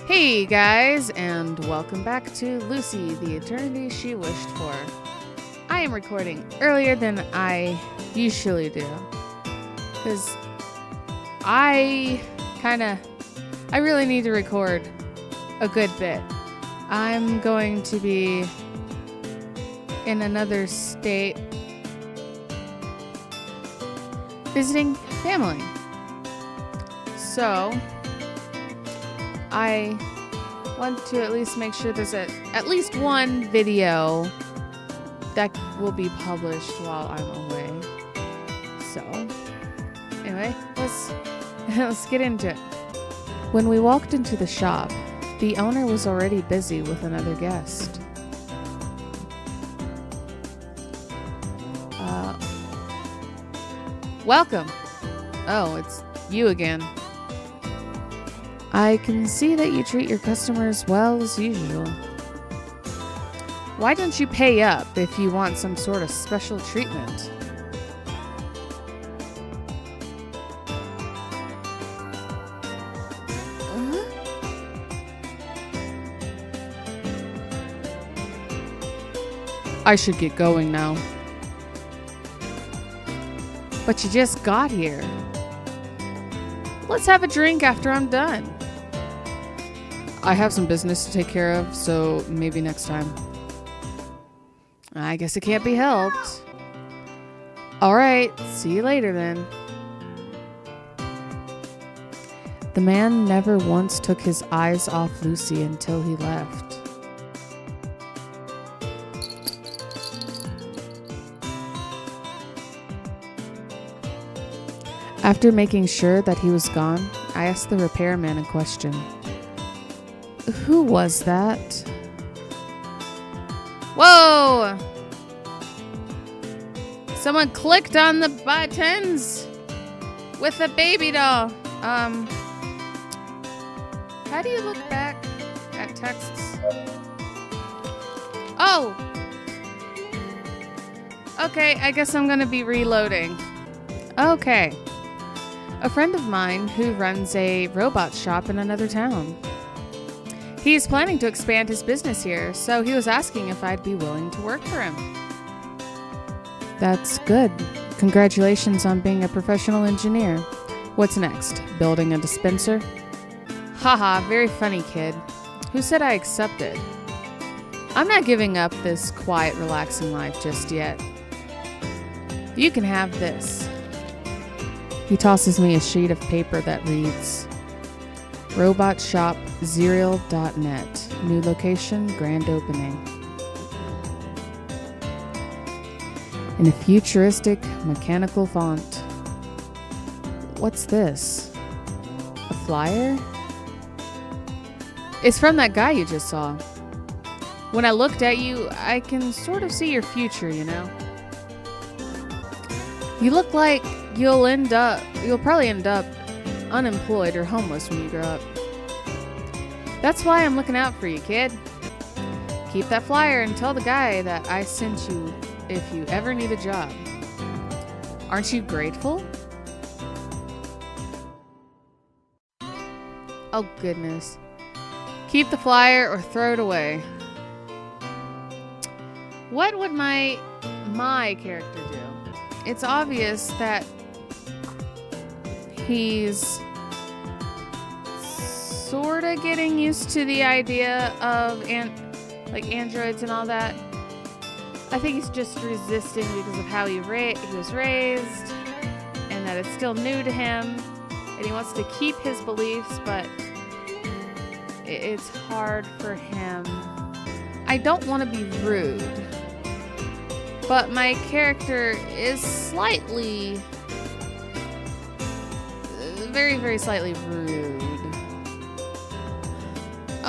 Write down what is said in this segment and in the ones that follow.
Hey guys, and welcome back to Lucy, the Eternity She Wished For. I am recording earlier than I usually do, because I really need to record a good bit. I'm going to be in another state visiting family. So I want to at least make sure there's at least one video that will be published while I'm away. So anyway, let's get into it. When we walked into the shop, the owner was already busy with another guest. Welcome. Oh, it's you again. I can see that you treat your customers well as usual. Why don't you pay up if you want some sort of special treatment? I should get going now. But you just got here. Let's have a drink after I'm done. I have some business to take care of, so maybe next time. I guess it can't be helped. Alright, see you later then. The man never once took his eyes off Lucy until he left. After making sure that he was gone, I asked the repairman a question. Who was that? Whoa! Someone clicked on the buttons with a baby doll. How do you look back at texts? Oh! Okay, I guess I'm gonna be reloading. Okay. A friend of mine who runs a robot shop in another town. He's planning to expand his business here, so he was asking if I'd be willing to work for him. That's good. Congratulations on being a professional engineer. What's next? Building a dispenser? Haha, very funny, kid. Who said I accepted? I'm not giving up this quiet, relaxing life just yet. You can have this. He tosses me a sheet of paper that reads, robotshopzerial.net. New location, grand opening. In a futuristic, mechanical font. What's this? A flyer? It's from that guy you just saw. When I looked at you, I can sort of see your future, you know? You look like you'll probably end up unemployed or homeless when you grow up. That's why I'm looking out for you, kid. Keep that flyer and tell the guy that I sent you if you ever need a job. Aren't you grateful? Oh goodness. Keep the flyer or throw it away. What would my character do? It's obvious that he's sort of getting used to the idea of androids and all that. I think he's just resisting because of how he was raised and that it's still new to him, and he wants to keep his beliefs, but it's hard for him. I don't want to be rude, but my character is slightly, very, very slightly rude.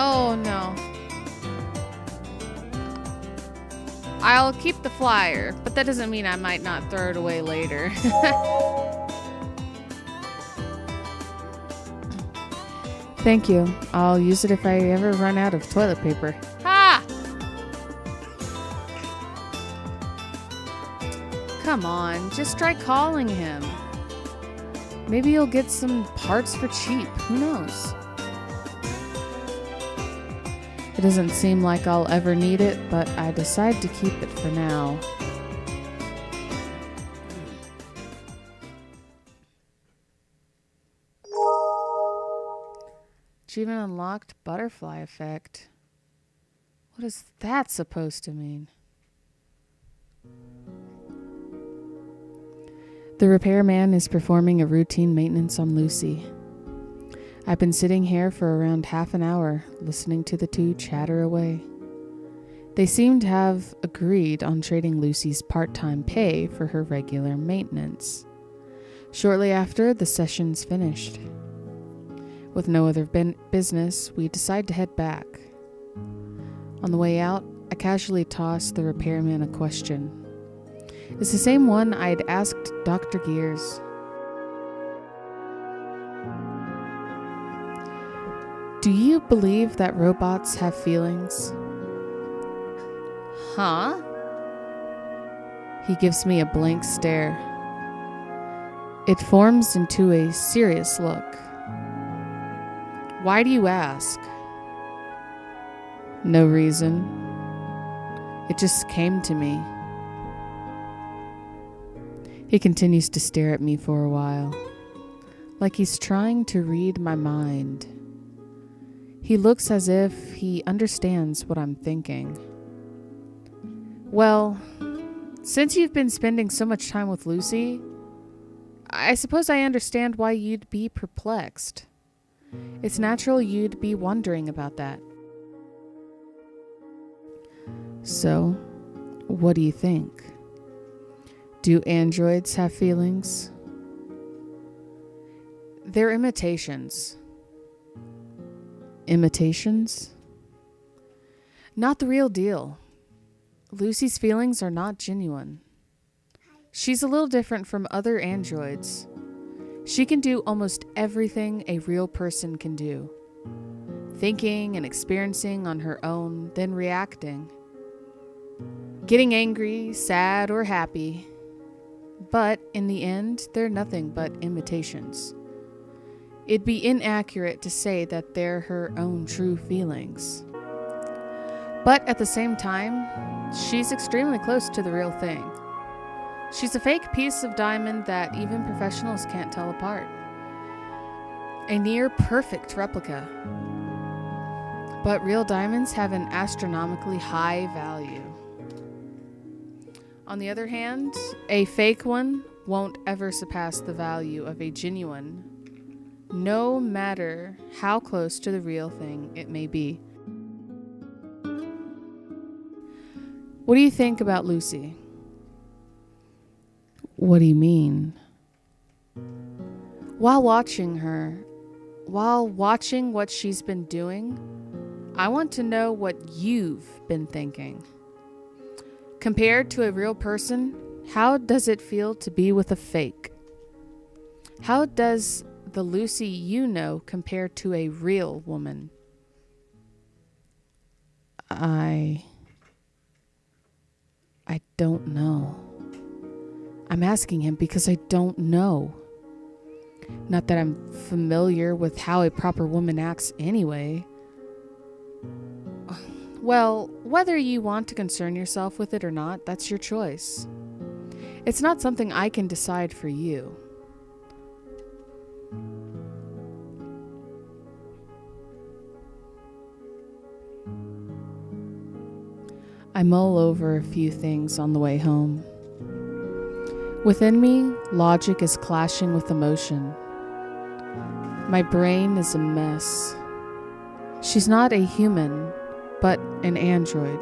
Oh no. I'll keep the flyer, but that doesn't mean I might not throw it away later. Thank you. I'll use it if I ever run out of toilet paper. Ha! Come on, just try calling him. Maybe you'll get some parts for cheap. Who knows? It doesn't seem like I'll ever need it, but I decide to keep it for now. Achievement unlocked, butterfly effect. What is that supposed to mean? The repairman is performing a routine maintenance on Lucy. I've been sitting here for around half an hour, listening to the two chatter away. They seem to have agreed on trading Lucy's part-time pay for her regular maintenance. Shortly after, the session's finished. With no other business, we decide to head back. On the way out, I casually toss the repairman a question. It's the same one I'd asked Dr. Gears. Do you believe that robots have feelings? Huh? He gives me a blank stare. It forms into a serious look. Why do you ask? No reason. It just came to me. He continues to stare at me for a while, like he's trying to read my mind. He looks as if he understands what I'm thinking. Well, since you've been spending so much time with Lucy, I suppose I understand why you'd be perplexed. It's natural you'd be wondering about that. So, what do you think? Do androids have feelings? They're imitations. Imitations? Not the real deal. Lucy's feelings are not genuine. She's a little different from other androids. She can do almost everything a real person can do. Thinking and experiencing on her own, then reacting. Getting angry, sad, or happy. But in the end, they're nothing but imitations. It'd be inaccurate to say that they're her own true feelings. But at the same time, she's extremely close to the real thing. She's a fake piece of diamond that even professionals can't tell apart. A near perfect replica. But real diamonds have an astronomically high value. On the other hand, a fake one won't ever surpass the value of a genuine, no matter how close to the real thing it may be. What do you think about Lucy? What do you mean? While watching what she's been doing, I want to know what you've been thinking. Compared to a real person, how does it feel to be with a fake? How does the Lucy you know compare to a real woman? I don't know. I'm asking him because I don't know. Not that I'm familiar with how a proper woman acts anyway. Well, whether you want to concern yourself with it or not, that's your choice. It's not something I can decide for you. I mull over a few things on the way home. Within me, logic is clashing with emotion. My brain is a mess. She's not a human, but an android.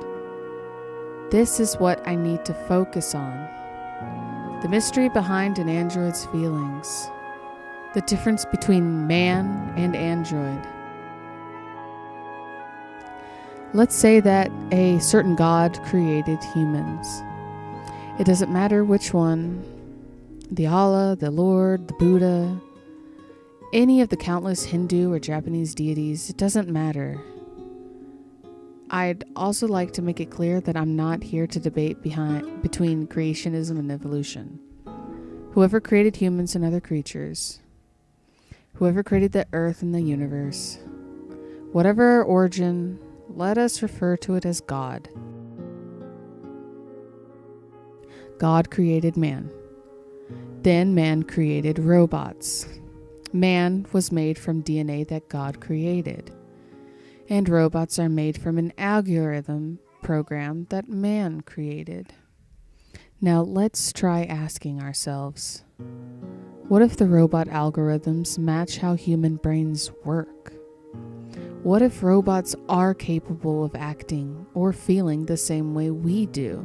This is what I need to focus on. The mystery behind an android's feelings. The difference between man and android. Let's say that a certain God created humans. It doesn't matter which one, the Allah, the Lord, the Buddha, any of the countless Hindu or Japanese deities, it doesn't matter. I'd also like to make it clear that I'm not here to debate between creationism and evolution. Whoever created humans and other creatures, whoever created the earth and the universe, whatever our origin, let us refer to it as God. God created man. Then man created robots. Man was made from DNA that God created. And robots are made from an algorithm program that man created. Now let's try asking ourselves, what if the robot algorithms match how human brains work? What if robots are capable of acting or feeling the same way we do?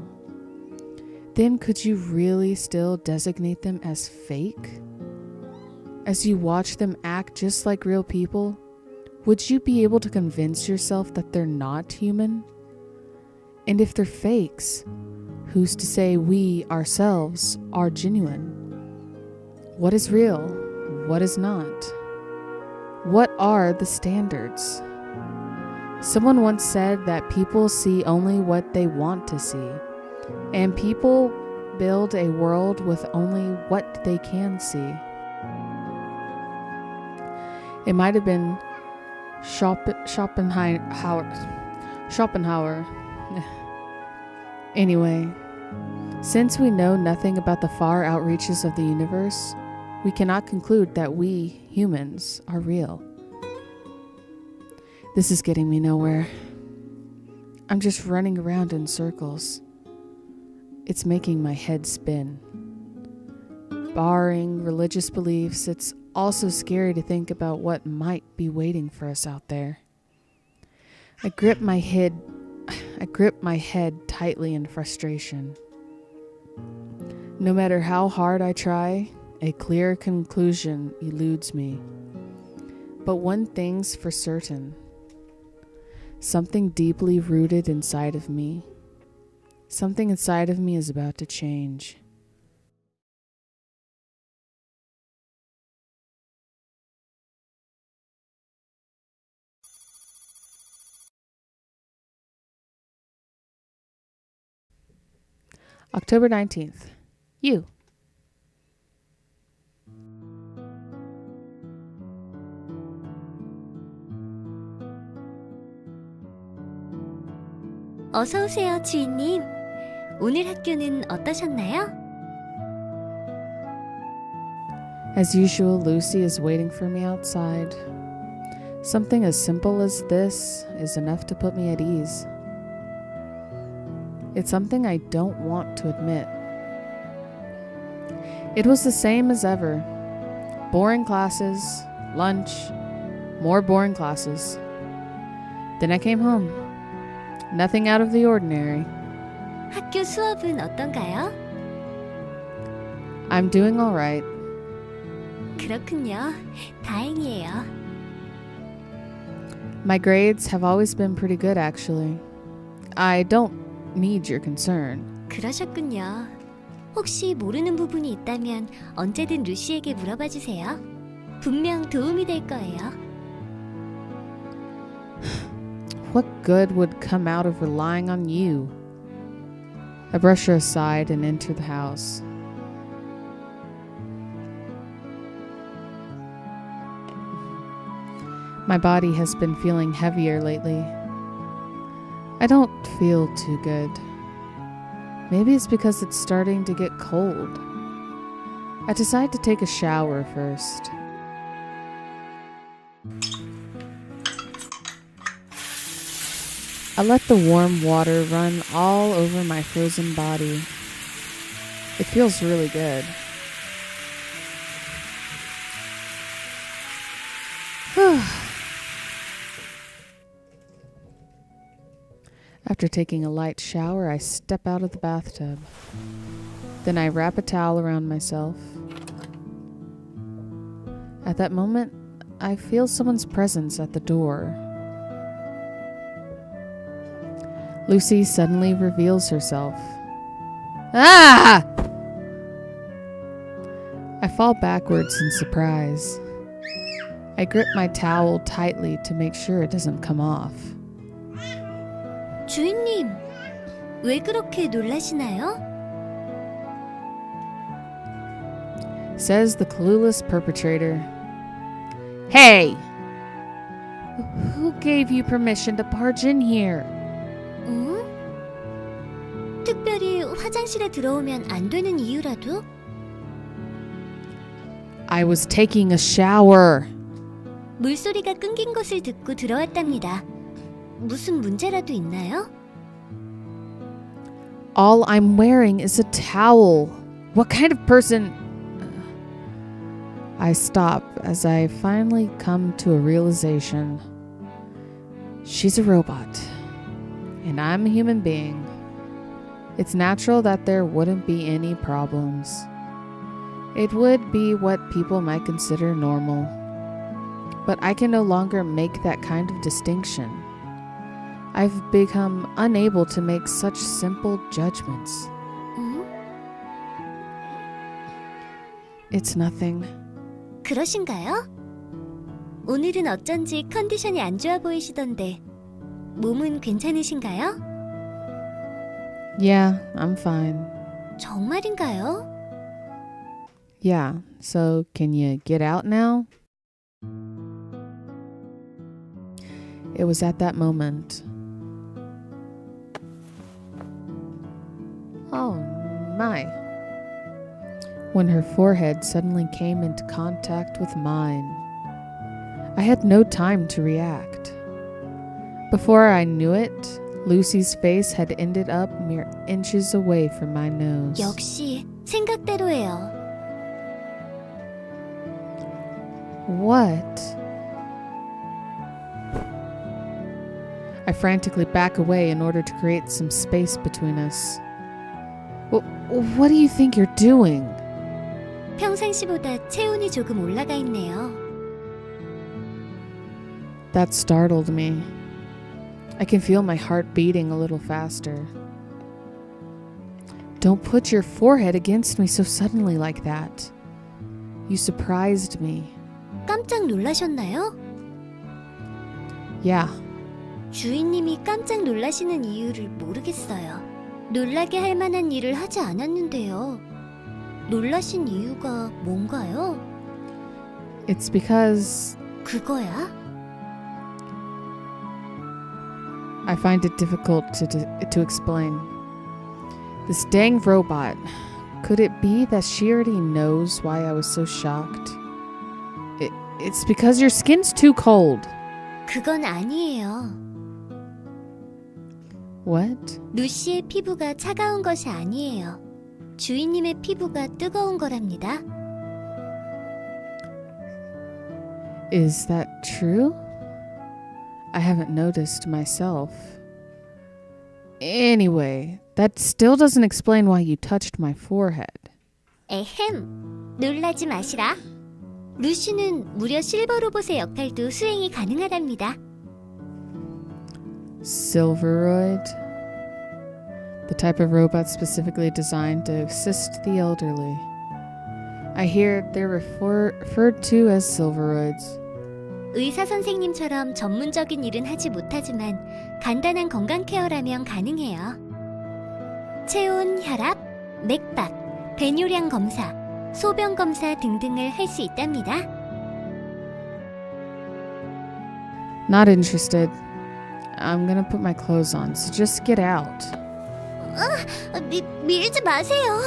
Then could you really still designate them as fake? As you watch them act just like real people, would you be able to convince yourself that they're not human? And if they're fakes, who's to say we ourselves are genuine? What is real? What is not? What are the standards? Someone once said that people see only what they want to see, and people build a world with only what they can see. It might have been Schopenhauer. Anyway, since we know nothing about the far outreaches of the universe, we cannot conclude that we, humans, are real. This is getting me nowhere. I'm just running around in circles. It's making my head spin. Barring religious beliefs, it's also scary to think about what might be waiting for us out there. I grip my head tightly in frustration. No matter how hard I try, a clear conclusion eludes me. But one thing's for certain. Something deeply rooted inside of me. Something inside of me is about to change. October 19th. You. 어서 오세요, 주인님. 오늘 학교는 어떠셨나요? As usual, Lucy is waiting for me outside. Something as simple as this is enough to put me at ease. It's something I don't want to admit. It was the same as ever. Boring classes, lunch, more boring classes. Then I came home. Nothing out of the ordinary. 학교 수업은 어떤가요? I'm doing all right. 그렇군요. 다행이에요. My grades have always been pretty good, actually. I don't need your concern. 그러셨군요. 혹시 모르는 부분이 있다면 언제든 루시에게 물어봐 주세요. 분명 도움이 될 거예요. What good would come out of relying on you? I brush her aside and enter the house. My body has been feeling heavier lately. I don't feel too good. Maybe it's because it's starting to get cold. I decide to take a shower first. I let the warm water run all over my frozen body. It feels really good. After taking a light shower, I step out of the bathtub. Then I wrap a towel around myself. At that moment, I feel someone's presence at the door. Lucy suddenly reveals herself. Ah! I fall backwards in surprise. I grip my towel tightly to make sure it doesn't come off. 주인님, 왜 그렇게 놀라시나요? Says the clueless perpetrator. Hey! Who gave you permission to barge in here? 응? 특별히 화장실에 들어오면 안 되는 이유라도? I was taking a shower. 물소리가 끊긴 것을 듣고 들어왔답니다. 무슨 문제라도 있나요? All I'm wearing is a towel. What kind of person... I stop as I finally come to a realization. She's a robot, and I'm a human being. It's natural that there wouldn't be any problems. It would be what people might consider normal. But I can no longer make that kind of distinction. I've become unable to make such simple judgments. 응? It's nothing. 그러신가요? 오늘은 어쩐지 컨디션이 안 좋아 보이시던데 몸은 괜찮으신가요? Yeah, I'm fine. 정말인가요? Yeah, so can you get out now? It was at that moment. Oh my. When her forehead suddenly came into contact with mine. I had no time to react. Before I knew it, Lucy's face had ended up mere inches away from my nose. 역시 생각대로예요. What? I frantically back away in order to create some space between us. What do you think you're doing? 평상시보다 체온이 조금 올라가 있네요. That startled me. I can feel my heart beating a little faster. Don't put your forehead against me so suddenly like that. You surprised me. 깜짝 놀라셨나요? Yeah, 주인님이 깜짝 놀라시는 이유를 모르겠어요. 놀라게 할 만한 일을 하지 않았는데요. 놀라신 이유가 뭔가요? it's because 그거야? I find it difficult to explain. This dang robot. Could it be that she already knows why I was so shocked? It's because your skin's too cold. 그건 아니에요. What? 루시의 피부가 차가운 것이 아니에요. 주인님의 피부가 뜨거운 거랍니다. Is that true? I haven't noticed myself. Anyway, that still doesn't explain why you touched my forehead. 에헴, 놀라지 마시라. 루시는 무려 실버 로봇의 역할도 수행이 가능하답니다. Silveroid? The type of robot specifically designed to assist the elderly. I hear they're referred to as silveroids. 의사 선생님처럼 전문적인 일은 하지 못하지만 간단한 건강 케어라면 가능해요. 체온, 혈압, 맥박, 배뇨량 검사, 소변 검사 등등을 할 수 있답니다. Not interested. I'm gonna put my clothes on, so just get out. 밀지 마세요.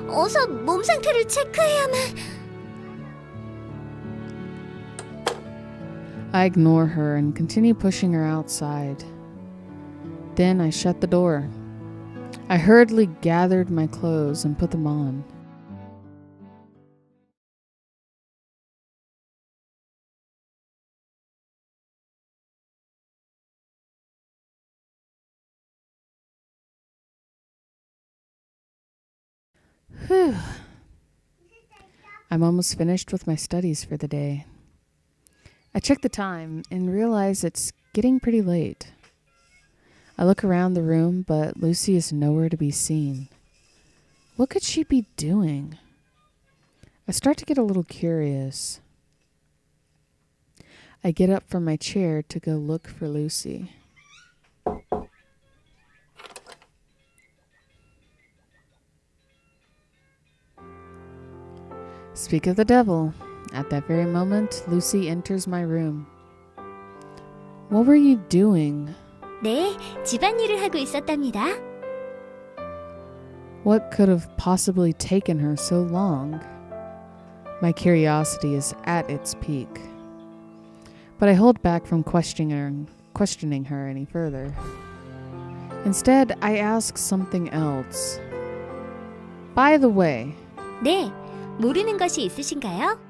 어서 몸 상태를 체크해야만. I ignore her and continue pushing her outside. Then I shut the door. I hurriedly gathered my clothes and put them on. Whew. I'm almost finished with my studies for the day. I check the time and realize it's getting pretty late. I look around the room, but Lucy is nowhere to be seen. What could she be doing? I start to get a little curious. I get up from my chair to go look for Lucy. Speak of the devil. At that very moment, Lucy enters my room. What were you doing? 네, 집안일을 하고 있었답니다. What could have possibly taken her so long? My curiosity is at its peak. But I hold back from questioning her any further. Instead, I ask something else. By the way, 네, 모르는 것이 있으신가요?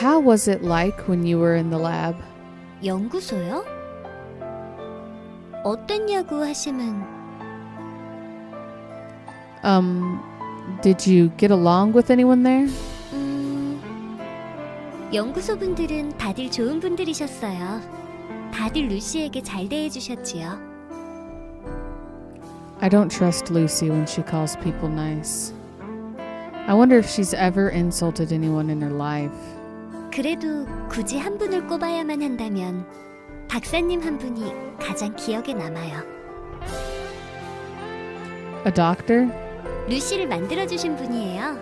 how was it like when you were in the lab? 연구소요? 어땠냐고 하시면 Did you get along with anyone there? 연구소 분들은 다들 좋은 분들이셨어요. 다들 루시에게 잘 대해주셨지요. I don't trust Lucy when she calls people nice. I wonder if she's ever insulted anyone in her life. 그래도 굳이 한 분을 꼽아야만 한다면 박사님 한 분이 가장 기억에 남아요. A doctor? 루시를 만들어주신 분이에요.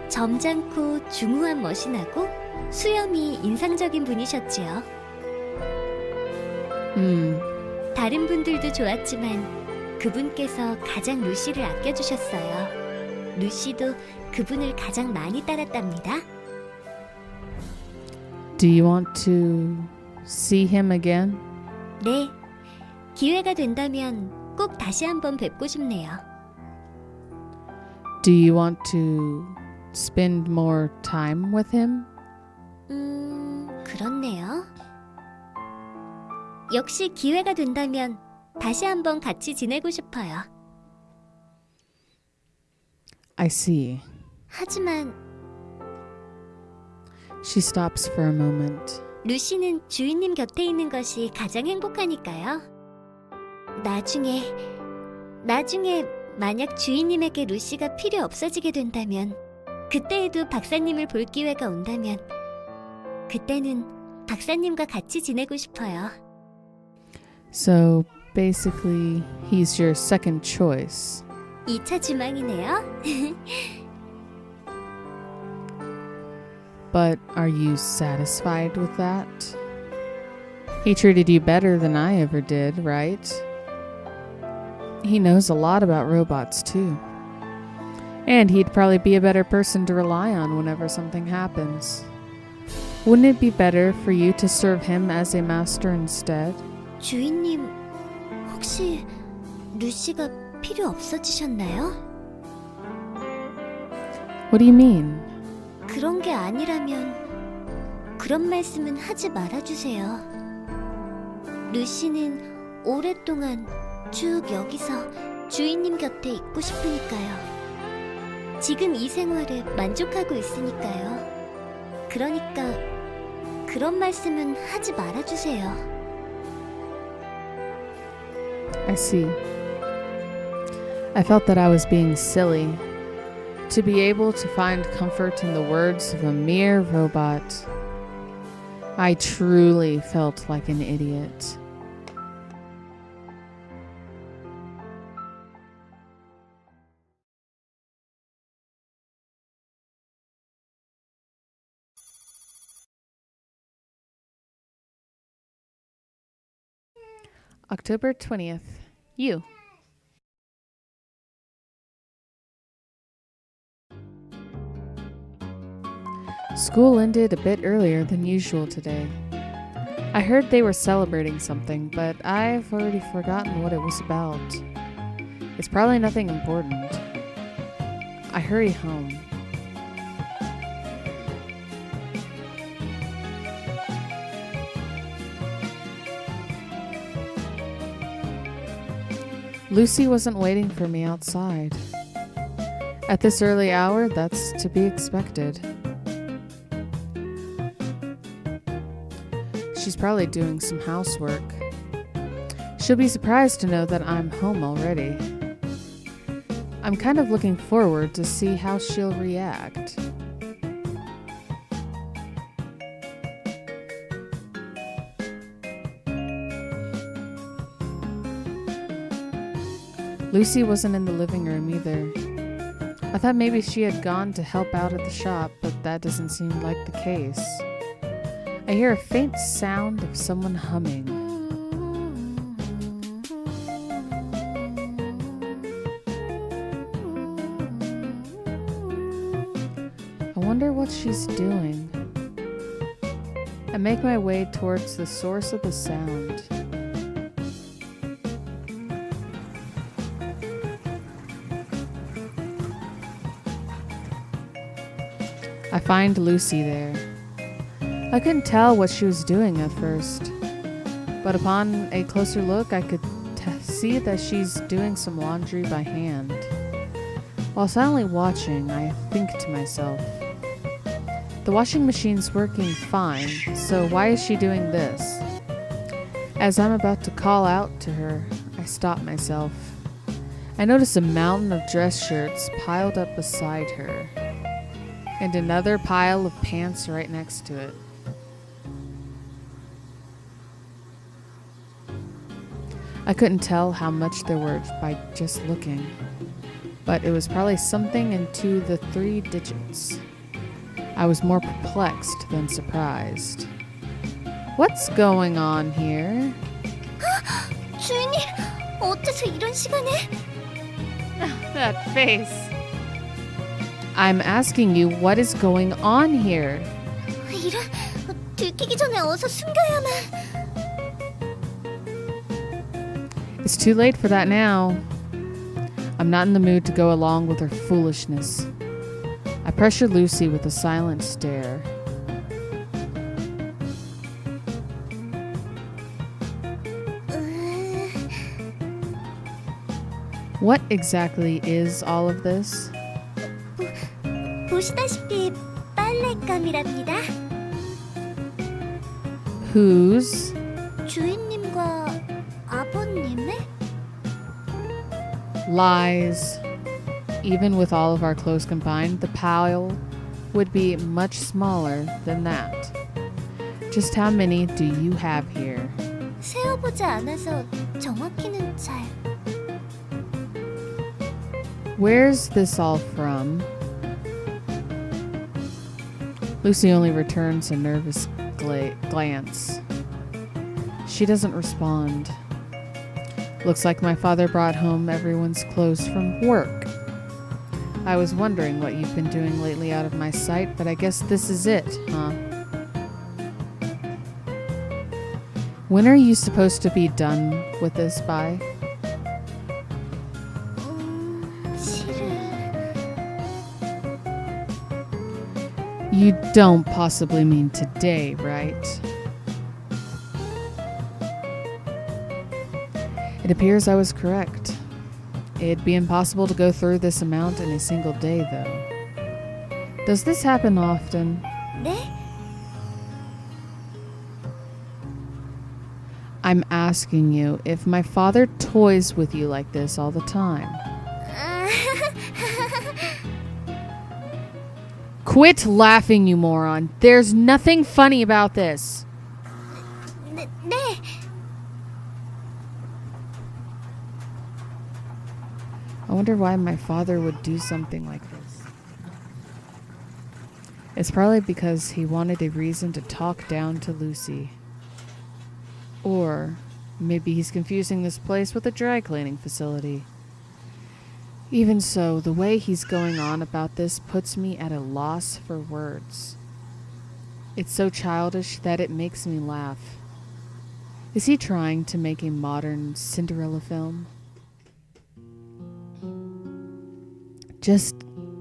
점잖고 중후한 멋이 나고 수염이 인상적인 분이셨지요. 다른 분들도 좋았지만 그분께서 가장 루시를 아껴주셨어요. 루시도 그분을 가장 많이 따랐답니다. Do you want to see him again? 네, 기회가 된다면 꼭 다시 한번 뵙고 싶네요. Do you want to spend more time with him? 그렇네요. 역시 기회가 된다면 다시 한번 같이 지내고 싶어요. I see. 하지만 She stops for a moment. 루시는 주인님 곁에 있는 것이 가장 행복하니까요. 나중에 만약 주인님에게 루시가 필요 없어지게 된다면, 그때에도 박사님을 볼 기회가 온다면, 그때는 박사님과 같이 지내고 싶어요. So basically, he's your second choice. 2차 주망이네요. But are you satisfied with that? He treated you better than I ever did, right? He knows a lot about robots too. And he'd probably be a better person to rely on whenever something happens. Wouldn't it be better for you to serve him as a master instead? 주인님, 혹시 루시가 필요 없어지셨나요? What do you mean? 그런 게 아니라면 그런 말씀은 하지 말아주세요. 루시는 오랫동안 쭉 여기서 주인님 곁에 있고 싶으니까요. 지금 이 생활에 만족하고 있으니까요. 그러니까 그런 말씀은 하지 말아주세요. I see. I felt that I was being silly. To be able to find comfort in the words of a mere robot. I truly felt like an idiot. October 20th. You. School ended a bit earlier than usual today. I heard they were celebrating something, but I've already forgotten what it was about. It's probably nothing important. I hurry home. Lucy wasn't waiting for me outside. At this early hour, that's to be expected. She's probably doing some housework. She'll be surprised to know that I'm home already. I'm kind of looking forward to see how she'll react. Lucy wasn't in the living room either. I thought maybe she had gone to help out at the shop, but that doesn't seem like the case. I I hear a faint sound of someone humming. I wonder what she's doing. I make my way towards the source of the sound. I find Lucy there. I couldn't tell what she was doing at first, but upon a closer look, I could see that she's doing some laundry by hand. While silently watching, I think to myself, the washing machine's working fine, so why is she doing this? As I'm about to call out to her, I stop myself. I notice a mountain of dress shirts piled up beside her, and another pile of pants right next to it. I couldn't tell how much there were by just looking, but it was probably something into the 3 digits. I was more perplexed than surprised. What's going on here? 주인님, 어째서 이런 시간에? That face. I'm asking you, what is going on here? 이런, 들키기 전에 어서 숨겨야만. It's too late for that now. I'm not in the mood to go along with her foolishness. I pressure Lucy with a silent stare. What exactly is all of this? 보시다시피 빨랫감이랍니다. Whose? 주인님과 아버님의? Lies. Even with all of our clothes combined, the pile would be much smaller than that. Just how many do you have here? 세어보지 않아서 정확히는 잘. Where's this all from? Lucy only returns a nervous glance. She doesn't respond. Looks like my father brought home everyone's clothes from work. I was wondering what you've been doing lately out of my sight, but I guess this is it, huh? When are you supposed to be done with this by? 실은 You don't possibly mean today, right? It appears I was correct. It'd be impossible to go through this amount in a single day, though. Does this happen often? 네? I'm asking you if my father toys with you like this all the time. Quit laughing, you moron. There's nothing funny about this. 네. I wonder why my father would do something like this. It's probably because he wanted a reason to talk down to Lucy. Or maybe he's confusing this place with a dry cleaning facility. Even so, the way he's going on about this puts me at a loss for words. It's so childish that it makes me laugh. Is he trying to make a modern Cinderella film? Just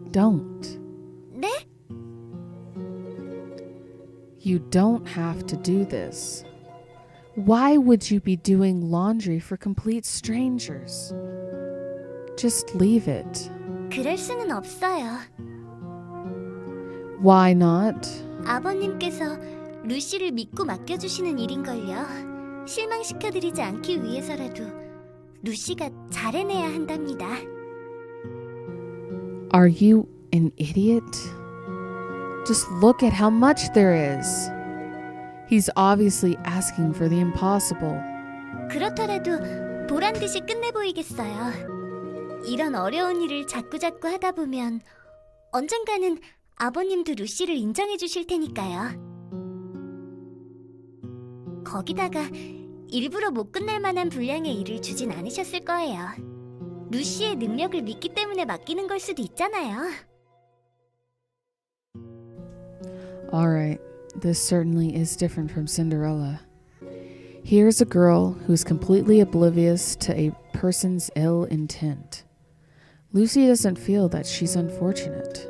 don't. 네? You don't have to do this. Why would you be doing laundry for complete strangers? Just leave it. 그럴 수는 없어요. Why not? 아버님께서 루시를 믿고 맡겨주시는 일인걸요. 실망시켜드리지 않기 위해서라도 루시가 잘해내야 한답니다. Are you an idiot? Just look at how much there is. He's obviously asking for the impossible. 그렇더라도 보란듯이 끝내 보이겠어요. 이런 어려운 일을 자꾸자꾸 하다 보면 언젠가는 아버님도 루시를 인정해 주실 테니까요. 거기다가 일부러 못 끝날 만한 분량의 일을 주진 않으셨을 거예요. 루시의 능력을 믿기 때문에 맡기는 걸 수도 있잖아요. Alright, this certainly is different from Cinderella. Here's a girl who's completely oblivious to a person's ill intent. Lucy doesn't feel that she's unfortunate.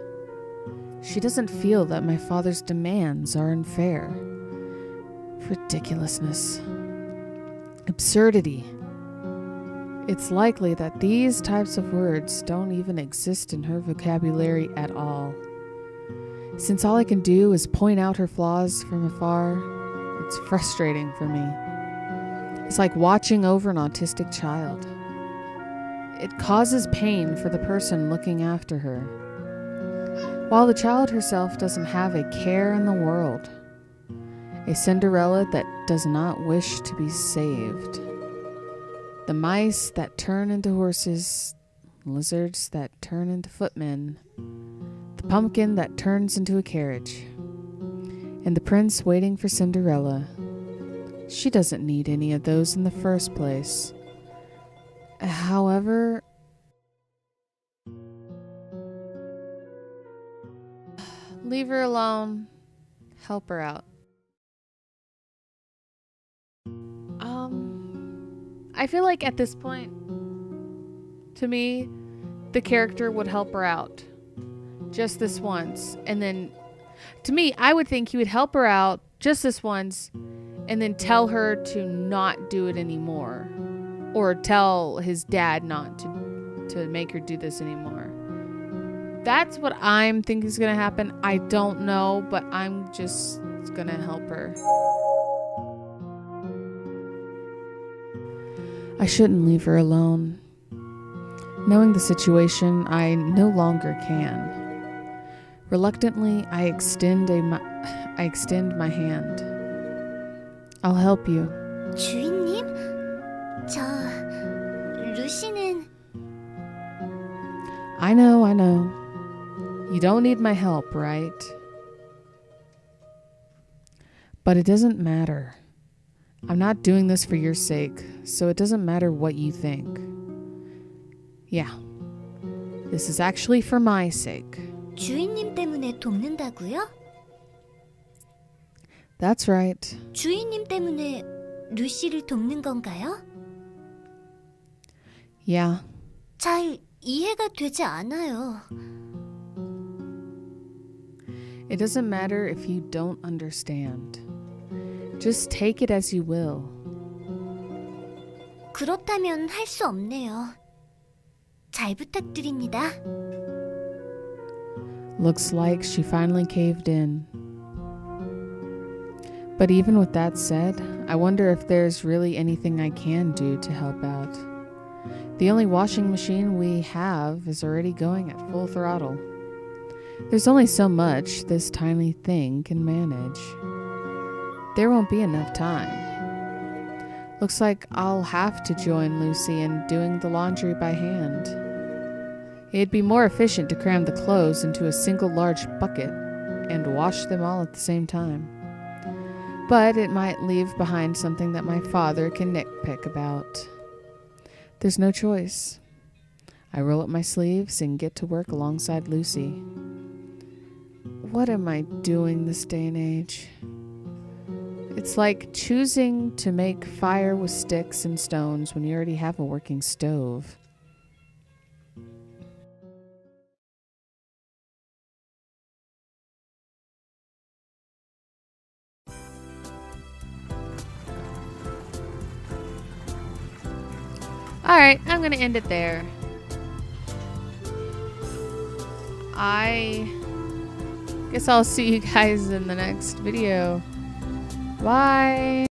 She doesn't feel that my father's demands are unfair. Ridiculousness. Absurdity. It's likely that these types of words don't even exist in her vocabulary at all. Since all I can do is point out her flaws from afar, it's frustrating for me. It's like watching over an autistic child. It causes pain for the person looking after her, while the child herself doesn't have a care in the world. A Cinderella that does not wish to be saved. The mice that turn into horses, lizards that turn into footmen, the pumpkin that turns into a carriage, and the prince waiting for Cinderella. She doesn't need any of those in the first place. However, leave her alone. Help her out. I feel like at this point, to me, the character would help her out. Just this once. And then, to me, I would think he would help her out just this once and then tell her to not do it anymore. Or tell his dad not to make her do this anymore. That's what I'm thinking is going to happen. I don't know, but I'm just going to help her. I shouldn't leave her alone. Knowing the situation, I no longer can. Reluctantly, I extend my hand. I'll help you. 주인님? 루시는... I know. You don't need my help, right? But it doesn't matter. I'm not doing this for your sake, so it doesn't matter what you think. Yeah. This is actually for my sake. 주인님 때문에 돕는다고요? That's right. 주인님 때문에 루시를 돕는 건가요? Yeah. 잘 이해가 되지 않아요. It doesn't matter if you don't understand. Just take it as you will. 그렇다면 할 수 없네요. 잘 부탁드립니다. Looks like she finally caved in. But even with that said, I wonder if there's really anything I can do to help out. The only washing machine we have is already going at full throttle. There's only so much this tiny thing can manage. There won't be enough time. Looks like I'll have to join Lucy in doing the laundry by hand. It'd be more efficient to cram the clothes into a single large bucket and wash them all at the same time. But it might leave behind something that my father can nitpick about. There's no choice. I roll up my sleeves and get to work alongside Lucy. What am I doing this day and age? It's like choosing to make fire with sticks and stones when you already have a working stove. Alright, I'm gonna end it there. I guess I'll see you guys in the next video. Bye!